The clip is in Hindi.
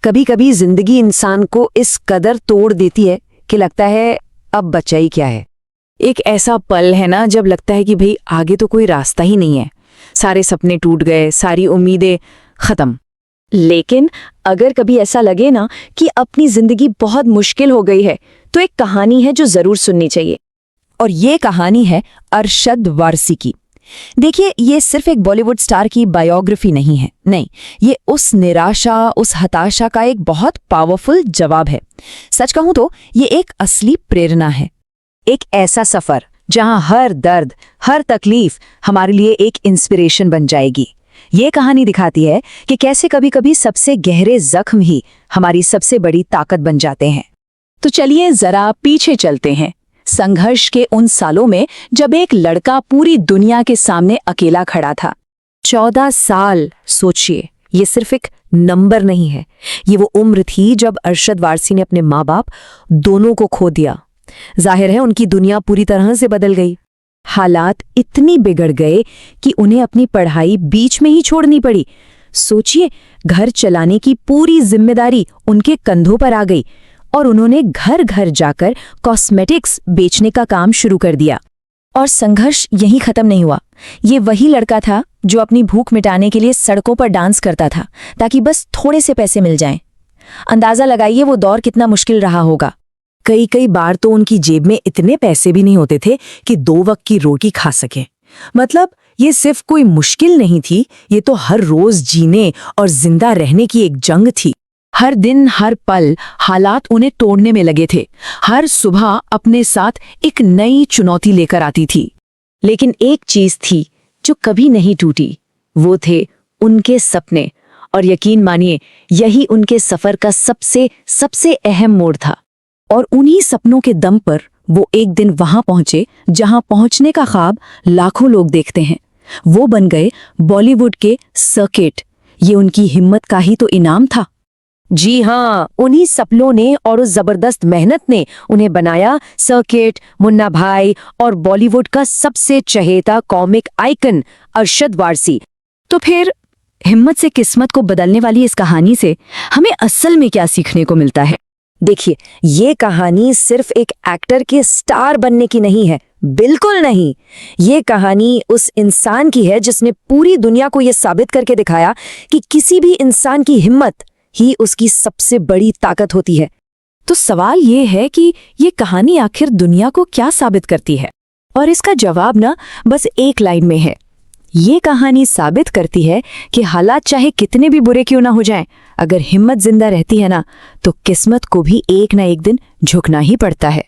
कभी कभी जिंदगी इंसान को इस कदर तोड़ देती है कि लगता है अब बचा ही क्या है। एक ऐसा पल है ना जब लगता है कि भाई आगे तो कोई रास्ता ही नहीं है, सारे सपने टूट गए, सारी उम्मीदें खत्म। लेकिन अगर कभी ऐसा लगे ना कि अपनी जिंदगी बहुत मुश्किल हो गई है, तो एक कहानी है जो जरूर सुननी चाहिए। और ये कहानी है अरशद वारसी की। देखिए, ये सिर्फ एक बॉलीवुड स्टार की बायोग्राफी नहीं है, नहीं, ये उस निराशा, उस हताशा का एक बहुत पावरफुल जवाब है। सच कहूं तो ये एक असली प्रेरणा है। एक ऐसा सफर जहां हर दर्द, हर तकलीफ हमारे लिए एक इंस्पिरेशन बन जाएगी। ये कहानी दिखाती है कि कैसे कभी-कभी सबसे गहरे जख्म ही हमारी सबसे बड़ी ताकत बन जाते हैं। तो चलिए जरा पीछे चलते हैं, संघर्ष के उन सालों में जब एक लड़का पूरी दुनिया के सामने अकेला खड़ा था। 14 साल, सोचिए, ये सिर्फ एक नंबर नहीं है, ये वो उम्र थी जब अरशद वारसी ने अपने माँ बाप दोनों को खो दिया। जाहिर है उनकी दुनिया पूरी तरह से बदल गई। हालात इतनी बिगड़ गए कि उन्हें अपनी पढ़ाई बीच में ही छोड़नी पड़ी। सोचिए, घर चलाने की पूरी जिम्मेदारी उनके कंधों पर आ गई और उन्होंने घर घर जाकर कॉस्मेटिक्स बेचने का काम शुरू कर दिया। और संघर्ष यहीं खत्म नहीं हुआ। ये वही लड़का था जो अपनी भूख मिटाने के लिए सड़कों पर डांस करता था ताकि बस थोड़े से पैसे मिल जाएं। अंदाजा लगाइए वो दौर कितना मुश्किल रहा होगा। कई बार तो उनकी जेब में इतने पैसे भी नहीं होते थे कि 2 वक्त की रोटी खा सके। मतलब ये सिर्फ कोई मुश्किल नहीं थी, ये तो हर रोज जीने और जिंदा रहने की एक जंग थी। हर दिन, हर पल हालात उन्हें तोड़ने में लगे थे। हर सुबह अपने साथ एक नई चुनौती लेकर आती थी। लेकिन एक चीज थी जो कभी नहीं टूटी, वो थे उनके सपने। और यकीन मानिए, यही उनके सफर का सबसे अहम मोड़ था। और उन्हीं सपनों के दम पर वो एक दिन वहां पहुंचे जहां पहुंचने का ख्वाब लाखों लोग देखते हैं। वो बन गए बॉलीवुड के सर्किट। ये उनकी हिम्मत का ही तो इनाम था। जी हाँ, उन्हीं सपनों ने और उस जबरदस्त मेहनत ने उन्हें बनाया सर्किट, मुन्ना भाई और बॉलीवुड का सबसे चहेता कॉमिक आइकन अरशद वारसी। तो फिर हिम्मत से किस्मत को बदलने वाली इस कहानी से हमें असल में क्या सीखने को मिलता है? देखिए, ये कहानी सिर्फ एक एक्टर के स्टार बनने की नहीं है, बिल्कुल नहीं। ये कहानी उस इंसान की है जिसने पूरी दुनिया को ये साबित करके दिखाया कि किसी भी इंसान की हिम्मत ही उसकी सबसे बड़ी ताकत होती है। तो सवाल ये है कि ये कहानी आखिर दुनिया को क्या साबित करती है? और इसका जवाब ना बस एक लाइन में है। ये कहानी साबित करती है कि हालात चाहे कितने भी बुरे क्यों ना हो जाएं, अगर हिम्मत जिंदा रहती है ना, तो किस्मत को भी एक ना एक दिन झुकना ही पड़ता है।